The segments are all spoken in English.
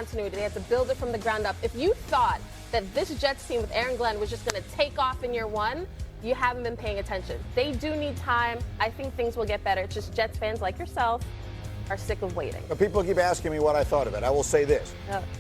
continuity. They had to build it from the ground up. If you thought that this Jets team with Aaron Glenn was just going to take off in year one, you haven't been paying attention. They do need time. I think things will get better. It's just Jets fans like yourself are sick of waiting. But people keep asking me what I thought of it. I will say this.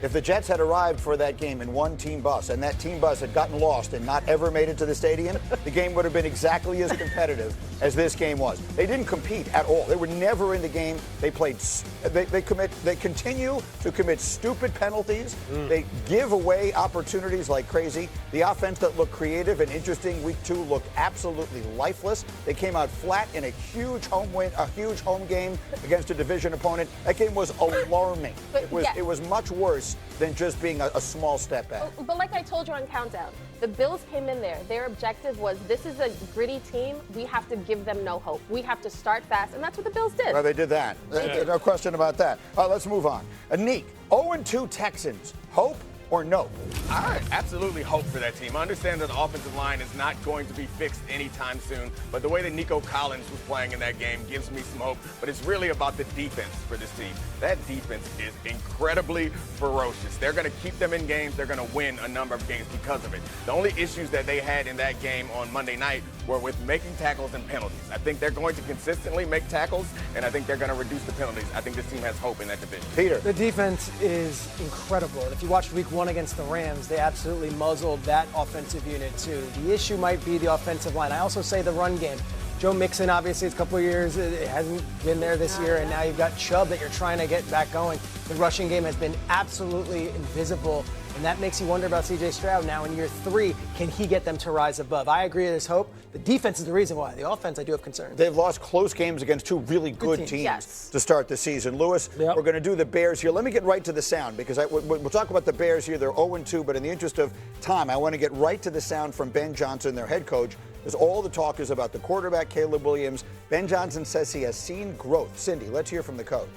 If the Jets had arrived for that game in one team bus and that team bus had gotten lost and not ever made it to the stadium, the game would have been exactly as competitive as this game was. They didn't compete at all. They were never in the game. They played. They continue to commit stupid penalties. They give away opportunities like crazy. The offense that looked creative and interesting week 2 looked absolutely lifeless. They came out flat in a huge home win, a huge home game against a division opponent. That game was alarming. It was much worse than just being a small step back. But like I told you on Countdown, the Bills came in there. Their objective was, this is a gritty team. We have to give them no hope. We have to start fast, and that's what the Bills did. Well, they did that. No question about that. All right, let's move on. Anik, 0-2 Texans. Hope or no? I absolutely hope for that team. I understand that the offensive line is not going to be fixed anytime soon, but the way that Nico Collins was playing in that game gives me some hope. But it's really about the defense for this team. That defense is incredibly ferocious. They're going to keep them in games. They're going to win a number of games because of it. The only issues that they had in that game on Monday night were with making tackles and penalties. I think they're going to consistently make tackles, and I think they're going to reduce the penalties. I think this team has hope in that division. Peter. The defense is incredible. And if you watch week 1 against the Rams, they absolutely muzzled that offensive unit too. The issue might be the offensive line. I also say the run game. Joe Mixon, obviously, it's a couple of years. It hasn't been there this year, and now you've got Chubb that you're trying to get back going. The rushing game has been absolutely invisible, and that makes you wonder about C.J. Stroud now in year 3. Can he get them to rise above? I agree, there's hope. The defense is the reason why. The offense, I do have concerns. They've lost close games against 2 really good teams to start the season. Lewis, we're going to do the Bears here. Let me get right to the sound, because we'll talk about the Bears here. They're 0-2, but in the interest of time, I want to get right to the sound from Ben Johnson, their head coach, because all the talk is about the quarterback, Caleb Williams. Ben Johnson says he has seen growth. Cindy, let's hear from the coach.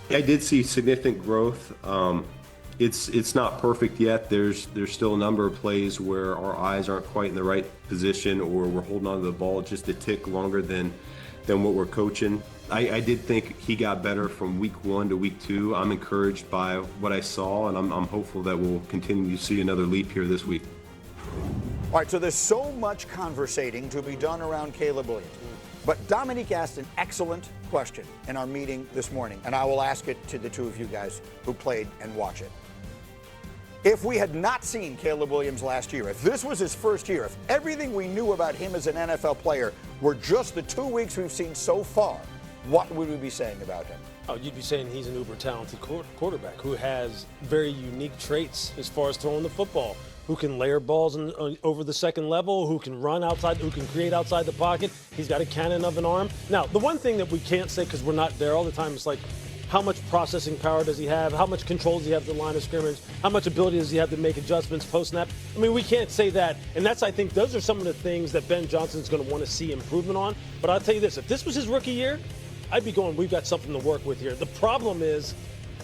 I did see significant growth. It's not perfect yet. There's still a number of plays where our eyes aren't quite in the right position, or we're holding on to the ball just a tick longer than what we're coaching. I did think he got better from week 1 to week 2. I'm encouraged by what I saw, and I'm hopeful that we'll continue to see another leap here this week. All right, so there's so much conversating to be done around Caleb Williams. But Dominique asked an excellent question in our meeting this morning, and I will ask it to the two of you guys who played and watch it. If we had not seen Caleb Williams last year, if this was his first year, if everything we knew about him as an NFL player were just the 2 weeks we've seen so far, what would we be saying about him? Oh, you'd be saying he's an uber-talented quarterback who has very unique traits as far as throwing the football, who can layer balls over the second level, who can run outside, who can create outside the pocket. He's got a cannon of an arm. Now, the one thing that we can't say, because we're not there all the time, is like, how much processing power does he have? How much control does he have the line of scrimmage? How much ability does he have to make adjustments post-snap? I mean, we can't say that. And that's, I think, those are some of the things that Ben Johnson's going to want to see improvement on. But I'll tell you this, if this was his rookie year, I'd be going, we've got something to work with here. The problem is,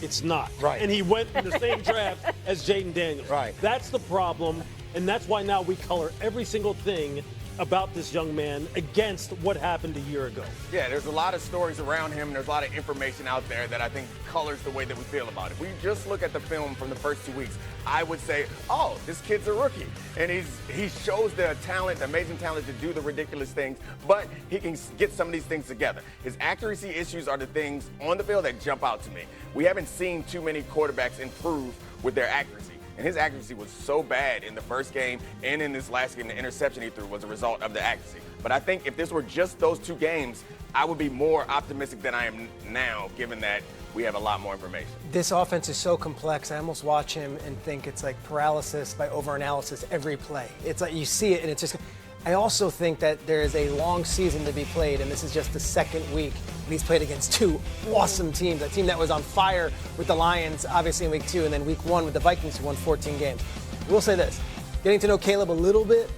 it's not. Right. And he went in the same draft as Jayden Daniels. Right. That's the problem. And that's why now we color every single thing about this young man against what happened a year ago. Yeah, there's a lot of stories around him. There's a lot of information out there that I think colors the way that we feel about it. If we just look at the film from the first 2 weeks, I would say, oh, this kid's a rookie. And he shows the talent, the amazing talent to do the ridiculous things, but he can get some of these things together. His accuracy issues are the things on the field that jump out to me. We haven't seen too many quarterbacks improve with their accuracy. And his accuracy was so bad in the first game and in this last game. The interception he threw was a result of the accuracy. But I think if this were just those 2 games, I would be more optimistic than I am now, given that we have a lot more information. This offense is so complex. I almost watch him and think it's like paralysis by overanalysis every play. It's like you see it and it's just. I also think that there is a long season to be played, and this is just the second week. And he's played against 2 awesome teams. A team that was on fire with the Lions, obviously in week 2, and then week 1 with the Vikings, who won 14 games. I will say this, getting to know Caleb a little bit,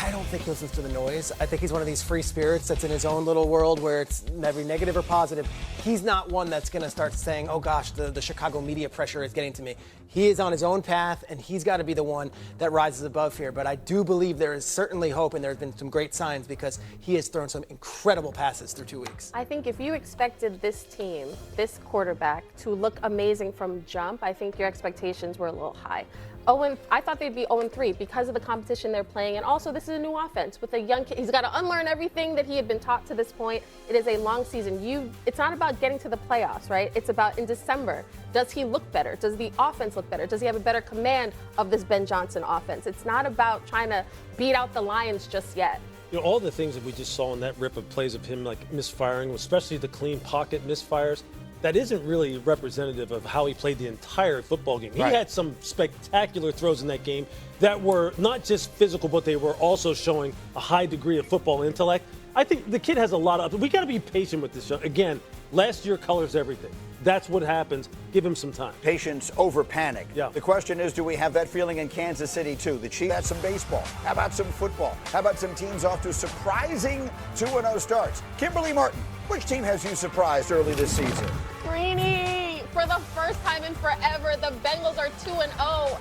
I don't think he listens to the noise. I think he's one of these free spirits that's in his own little world where it's never negative or positive. He's not one that's going to start saying, oh gosh, the Chicago media pressure is getting to me. He is on his own path, and he's got to be the one that rises above here. But I do believe there is certainly hope, and there have been some great signs because he has thrown some incredible passes through 2 weeks. I think if you expected this team, this quarterback, to look amazing from jump, I think your expectations were a little high. I thought they'd be 0-3 because of the competition they're playing, and also this is a new offense with a young kid. He's got to unlearn everything that he had been taught to this point. It is a long season. It's not about getting to the playoffs, right? It's about in December. Does he look better? Does the offense look better? Does he have a better command of this Ben Johnson offense? It's not about trying to beat out the Lions just yet. You know, all the things that we just saw in that rip of plays of him, like misfiring, especially the clean pocket misfires, that isn't really representative of how he played the entire football game. He had some spectacular throws in that game that were not just physical, but they were also showing a high degree of football intellect. I think the kid has a lot of – we got to be patient with this. Again, last year colors everything. That's what happens. Give him some time. Patience over panic. Yeah. The question is, do we have that feeling in Kansas City, too? The Chiefs had some baseball. How about some football? How about some teams off to surprising 2-0 starts? Kimberly Martin, which team has you surprised early this season? Greeny, for the first time in forever, the Bengals are 2-0,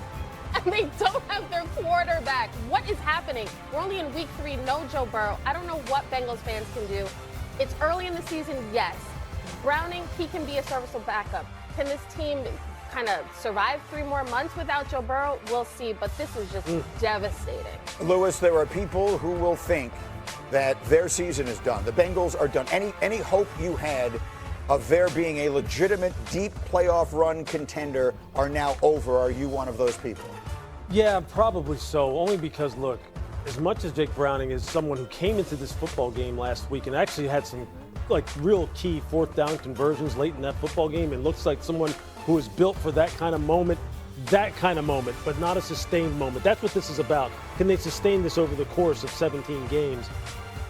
and they don't have their quarterback. What is happening? We're only in week 3, no Joe Burrow. I don't know what Bengals fans can do. It's early in the season, yes. Browning, he can be a serviceable backup. Can this team kind of survive 3 more months without Joe Burrow? We'll see, but this is just devastating. Lewis, there are people who will think that their season is done. The Bengals are done. Any hope you had of there being a legitimate deep playoff run contender are now over. Are you one of those people? Yeah, probably so. Only because, look, as much as Jake Browning is someone who came into this football game last week and actually had some real key 4th down conversions late in that football game, and looks like someone who is built for that kind of moment, but not a sustained moment. That's what this is about. Can they sustain this over the course of 17 games?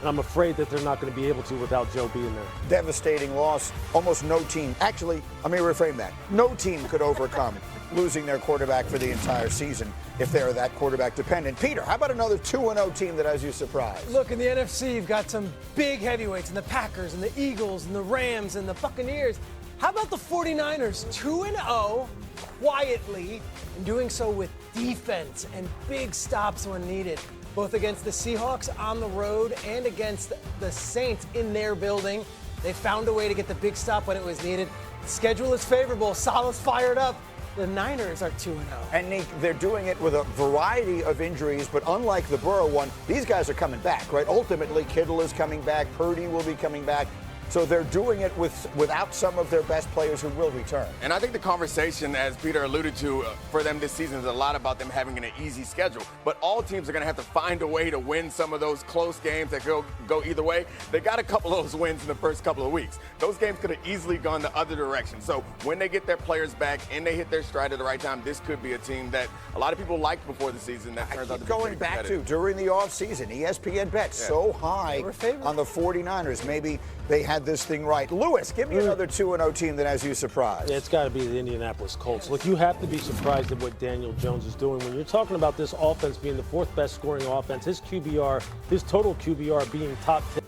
And I'm afraid that they're not going to be able to without Joe being there. Devastating loss. Almost no team. Actually, let me reframe that. No team could overcome losing their quarterback for the entire season if they're that quarterback dependent. Peter, how about another 2-0 team that has you surprised? Look, in the NFC, you've got some big heavyweights in the Packers and the Eagles and the Rams and the Buccaneers. How about the 49ers, 2-0, quietly, and doing so with defense and big stops when needed, both against the Seahawks on the road and against the Saints in their building. They found a way to get the big stop when it was needed. The schedule is favorable. Saleh's fired up. The Niners are 2-0. And Nick, they're doing it with a variety of injuries, but unlike the Burrow one, these guys are coming back, right? Ultimately, Kittle is coming back. Purdy will be coming back. So they're doing it without some of their best players who will return. And I think the conversation, as Peter alluded to, for them this season is a lot about them having an easy schedule. But all teams are going to have to find a way to win some of those close games that go either way. They got a couple of those wins in the first couple of weeks. Those games could have easily gone the other direction. So when they get their players back and they hit their stride at the right time, this could be a team that a lot of people liked before the season that turns out to be going back to during the offseason, ESPN bet so high on the 49ers. Maybe they had this thing right. Lewis, give me another 2-0 team that has you surprised. Yeah, it's got to be the Indianapolis Colts. Look, you have to be surprised at what Daniel Jones is doing. When you're talking about this offense being the 4th best scoring offense, his QBR, his total QBR being top 10.